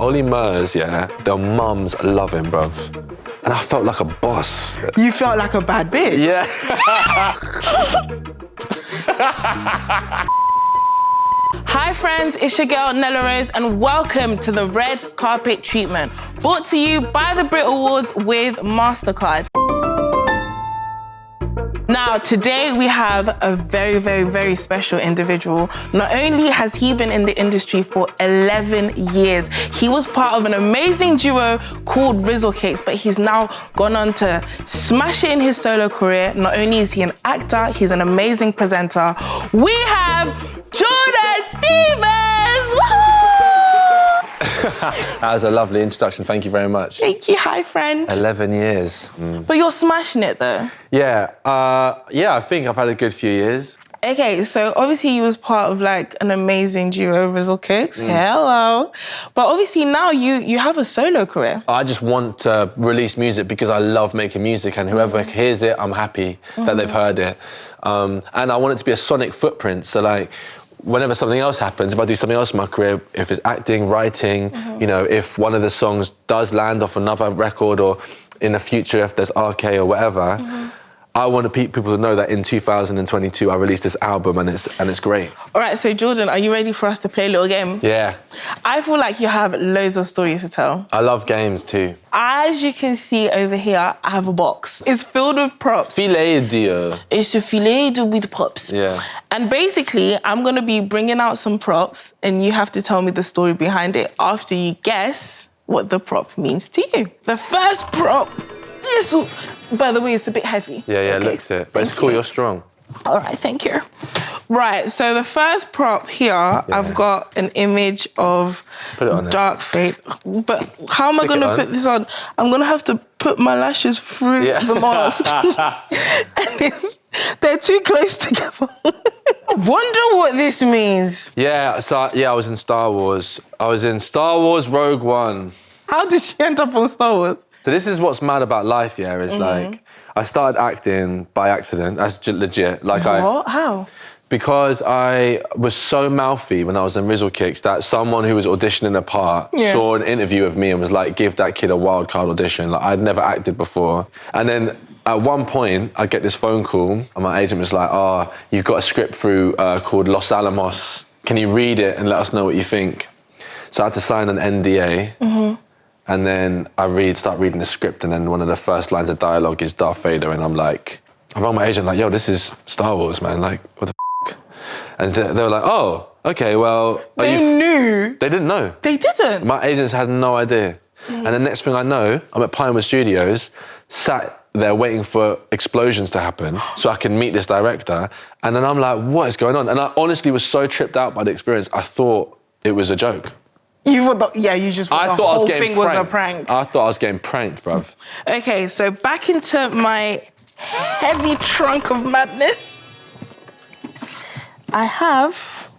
Olly Murs, yeah, their mums love him, bruv. And I felt like a boss. You felt like a bad bitch. Yeah. Hi friends, it's your girl Nella Rose and welcome to the Red Carpet Treatment, brought to you by the Brit Awards with MasterCard. Now, today we have a very, very, very special individual. Not only has he been in the industry for 11 years, he was part of an amazing duo called Rizzle Kicks, but he's now gone on to smash it in his solo career. Not only is he an actor, he's an amazing presenter. We have Jordan Stephens! That was a lovely introduction, thank you very much. Thank you, hi friend. 11 years. But you're smashing it though. Yeah, I think I've had a good few years. Okay, so obviously you was part of like an amazing duo, Rizzle Kicks. Hello. But obviously now you have a solo career. I just want to release music because I love making music, and whoever hears it, I'm happy that they've heard it. And I want it to be a sonic footprint, so like, whenever something else happens, if I do something else in my career, if it's acting, writing, you know, if one of the songs does land off another record, or in the future if there's RK or whatever, I want people to know that in 2022 I released this album and it's great. All right, so Jordan, are you ready for us to play a little game? Yeah. I feel like you have loads of stories to tell. I love games too. As you can see over here, I have a box. It's filled with props. Filet de... It's a filet with props. Yeah. And basically, I'm gonna be bringing out some props and you have to tell me the story behind it after you guess what the prop means to you. The first prop is... By the way, it's a bit heavy. Yeah, okay. Looks it. But it's cool, you're strong. All right, thank you. Right, so the first prop here, I've got an image of dark fade. But how am I going to put this on? I'm going to have to put my lashes through the mask. And they're too close together. Wonder what this means. Yeah, so I was in Star Wars. I was in Star Wars Rogue One. How did you end up on Star Wars? So this is what's mad about life, yeah, is like, I started acting by accident, that's legit. Like what? How? Because I was so mouthy when I was in Rizzle Kicks that someone who was auditioning a part saw an interview of me and was like, give that kid a wild card audition. Like, I'd never acted before. And then at one point, I get this phone call and my agent was like, oh, you've got a script through called Los Alamos. Can you read it and let us know what you think? So I had to sign an NDA. And then I start reading the script, and then one of the first lines of dialogue is Darth Vader, and I'm like, I rang my agent like, yo, this is Star Wars, man, like, what the f***? And they were like, oh, okay, well... They knew? They didn't know. They didn't? My agents had no idea. And the next thing I know, I'm at Pinewood Studios, sat there waiting for explosions to happen so I can meet this director, and then I'm like, what is going on? And I honestly was so tripped out by the experience, I thought it was a joke. You thought, you just thought the whole thing was a prank. I thought I was getting pranked, bruv. Okay, so back into my heavy trunk of madness. I have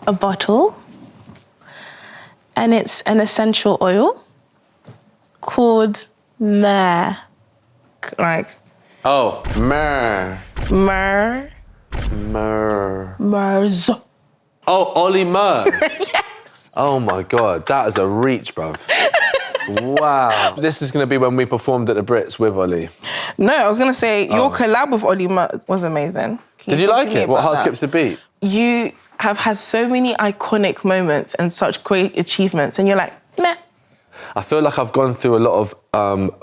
a bottle, and it's an essential oil called Myrrh. Like... Oh, Myrrh. Myrrh. Myrrh. Murs. Oh, Olly Murs. Yes. Oh my God, that is a reach, bruv. Wow. This is gonna be when we performed at the Brits with Olly. No, I was gonna say, your collab with Olly Murs was amazing. Did you like it? What, Heart Skips a Beat? You have had so many iconic moments and such great achievements, and you're like, meh. I feel like I've gone through a lot of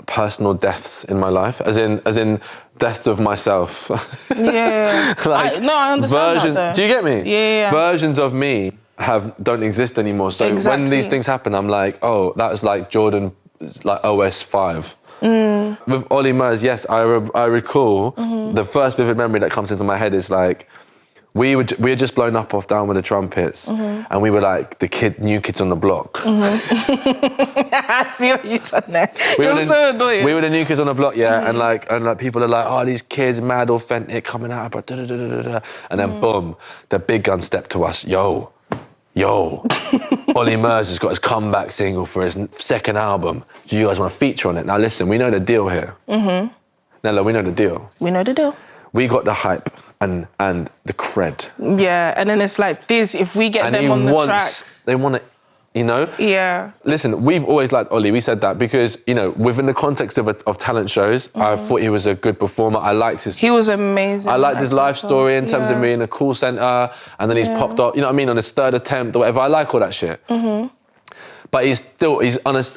personal deaths in my life, as in deaths of myself. Yeah. Like, I understand that, though. Do you get me? Yeah. Versions of me don't exist anymore. So when these things happen, I'm like, oh, that was like Jordan, like OS 5. With Olly Murs, yes, I recall the first vivid memory that comes into my head is like, we had just blown up off Down with the Trumpets, and we were like the new kids on the block. I see what you've done there. It was so annoying. We were the new kids on the block, yeah, and like people are like, oh, these kids, mad authentic, coming out, but and then boom, the big gun stepped to us, yo, Olly Murs has got his comeback single for his second album. Do you guys want to feature on it? Now listen, we know the deal here. Nella, we know the deal. We know the deal. we got the hype and the cred. Yeah, and then it's like this, if we get them on the track. They want it, you know? Yeah. Listen, we've always liked Olly. We said that because, you know, within the context of talent shows, I thought he was a good performer. I liked his... He was amazing. I liked his life story in terms of being a call centre, and then he's popped up, you know what I mean, on his third attempt or whatever. I like all that shit. But he's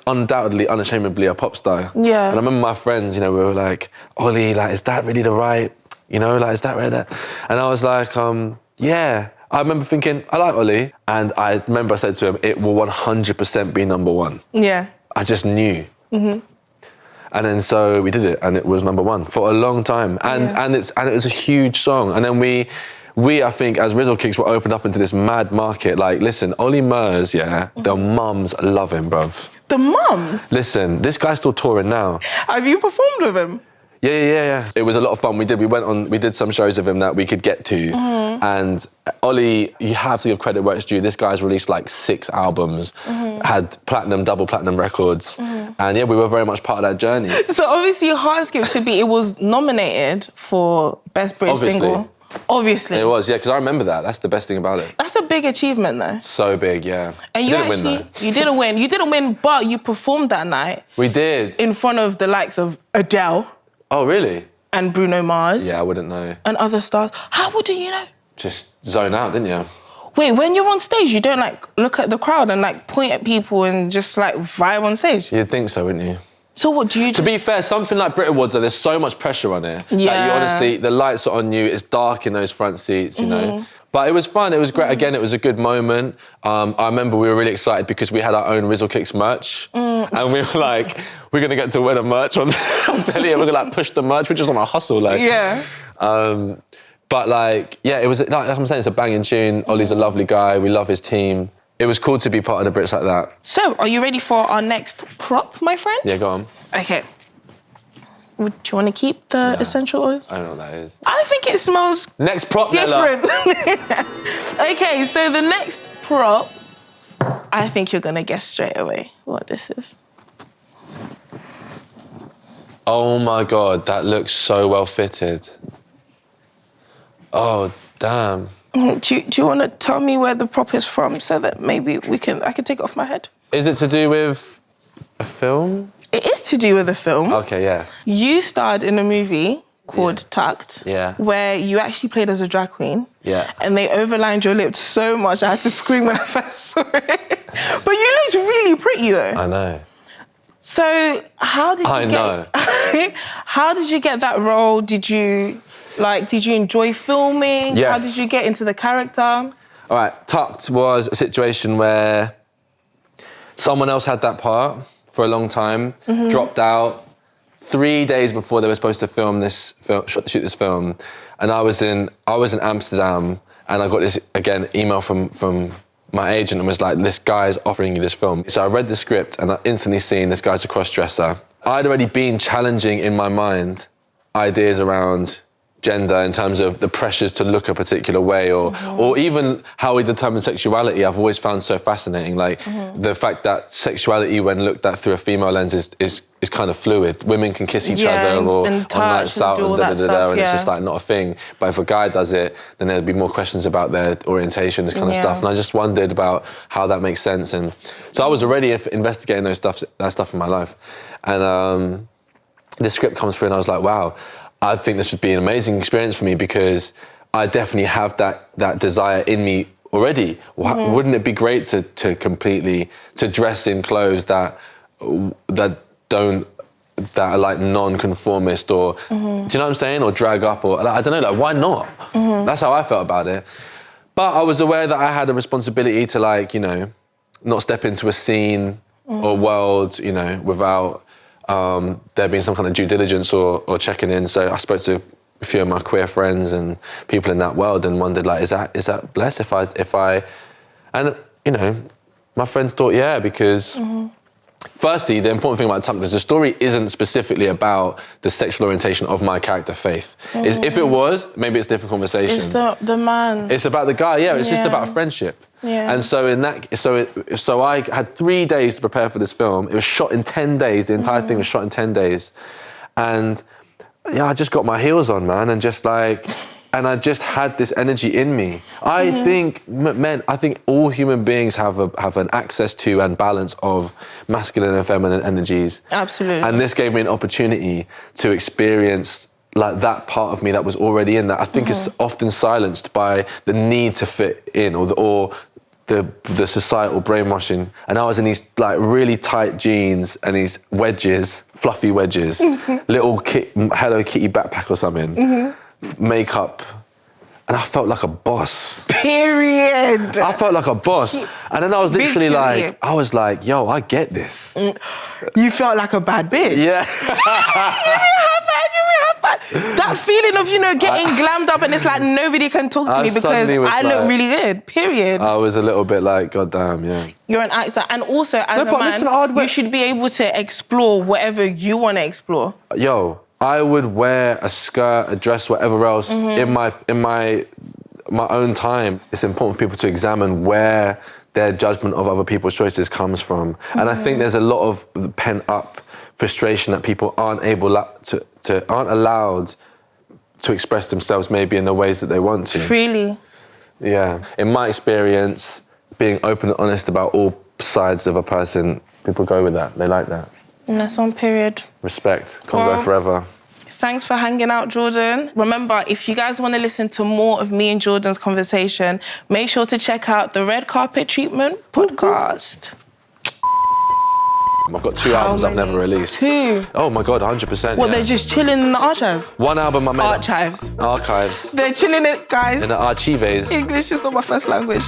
undoubtedly, unashamedly a pop star. Yeah. And I remember my friends, you know, we were like, Olly, like, is that really the right, you know, like, is that right? And I was like, yeah. I remember thinking, I like Olly. And I remember I said to him, it will 100% be number one. Yeah. I just knew. And then so we did it, and it was number one for a long time. And it was a huge song. And then we, I think, as Rizzle Kicks, were opened up into this mad market. Like, listen, Olly Murs, the mums love him, bruv. The mums? Listen, this guy's still touring now. Have you performed with him? Yeah. It was a lot of fun. We did some shows of him that we could get to. And Olly, you have to give credit where it's due. This guy's released like 6 albums, had double platinum records. And yeah, we were very much part of that journey. So obviously Heart Skips to be, it was nominated for Best British Single. Obviously. It was, yeah, because I remember that. That's the best thing about it. That's a big achievement, though. So big, yeah. And you didn't win, though. You didn't win. You didn't win, but you performed that night. We did. In front of the likes of Adele. Oh, really? And Bruno Mars. Yeah, I wouldn't know. And other stars. How wouldn't you know? Just zone out, didn't you? Wait, when you're on stage, you don't, like, look at the crowd and, like, point at people and just, like, vibe on stage? You'd think so, wouldn't you? So what do you just... To be fair, something like Brit Awards, there's so much pressure on it. Yeah. Like, you honestly, the lights are on you, it's dark in those front seats, you know. But it was fun, it was great. Again, it was a good moment. I remember we were really excited because we had our own Rizzle Kicks merch. And we were like, we're gonna get to wear the merch on telly, and we're gonna like push the merch, we're just on a hustle, like. Yeah. But like, yeah, it was, like I'm saying, it's a banging tune. Olly's a lovely guy, we love his team. It was cool to be part of the Brits like that. So, are you ready for our next prop, my friend? Yeah, go on. Okay. Do you want to keep the essential oils? I don't know what that is. I think it smells next prop, different. Okay, so the next prop, I think you're going to guess straight away what this is. Oh my God, that looks so well fitted. Oh, damn. Do you want to tell me where the prop is from so that maybe I can take it off my head? Is it to do with a film? It is to do with a film. Okay, yeah. You starred in a movie called Tucked, where you actually played as a drag queen. Yeah. And they overlined your lips so much I had to scream when I first saw it. But you looked really pretty though. I know. So how did you get that role? Did you enjoy filming? Yes. How did you get into the character? All right, Tucked was a situation where someone else had that part for a long time, dropped out 3 days before they were supposed to shoot this film, and I was in Amsterdam, and I got this email from my agent and was like, this guy's offering you this film. So I read the script and I instantly seen this guy's a cross-dresser. I'd already been challenging in my mind ideas around gender in terms of the pressures to look a particular way or even how we determine sexuality. I've always found so fascinating. Like the fact that sexuality, when looked at through a female lens, is kind of fluid. Women can kiss each other or on nights out and and it's just like not a thing. But if a guy does it, then there'd be more questions about their orientation, this kind of stuff. And I just wondered about how that makes sense. And so I was already investigating that stuff in my life. And this script comes through and I was like, wow, I think this would be an amazing experience for me because I definitely have that desire in me already. Wouldn't it be great to dress in clothes that are like non-conformist or do you know what I'm saying? Or drag up or like, I don't know, like why not? That's how I felt about it. But I was aware that I had a responsibility to like, you know, not step into a scene or world, you know, without there being some kind of due diligence or checking in. So I spoke to a few of my queer friends and people in that world and wondered like, is that blessed if I, and you know, my friends thought, yeah, because firstly, the important thing about Tucked is the story isn't specifically about the sexual orientation of my character, Faith. If it was, maybe it's a different conversation. It's the man. It's about the guy, it's just about friendship. Yeah. And so I had 3 days to prepare for this film. It was shot in 10 days. The entire thing was shot in 10 days. And I just got my heels on, man, and and I just had this energy in me. I think, I think all human beings have an access to and balance of masculine and feminine energies. Absolutely. And this gave me an opportunity to experience like that part of me that was already in that. I think it's often silenced by the need to fit in or the societal brainwashing. And I was in these like really tight jeans and these wedges, fluffy wedges, little Hello Kitty backpack or something, makeup. And I felt like a boss. Period. I felt like a boss. And then I was literally like, yo, I get this. You felt like a bad bitch. Yeah. That feeling of, getting glammed up and it's like nobody can talk to me because I look really good, period. I was a little bit like, God damn, yeah. You're an actor. And also, as a man, you should be able to explore whatever you want to explore. Yo, I would wear a skirt, a dress, whatever else in my own time. It's important for people to examine where their judgment of other people's choices comes from. And I think there's a lot of pent up frustration that people aren't allowed to express themselves maybe in the ways that they want to. Freely. Yeah. In my experience, being open and honest about all sides of a person, people go with that. They like that. And that's on, period. Respect. Can't go forever. Thanks for hanging out, Jordan. Remember, if you guys want to listen to more of me and Jordan's conversation, make sure to check out the Red Carpet Treatment podcast. I've got 2 albums I've never released. 2? Oh my God, 100%. What, they're just chilling in the archives? 1 album I made. Archives. Archives. They're chilling it, guys. In the archives. English is not my first language.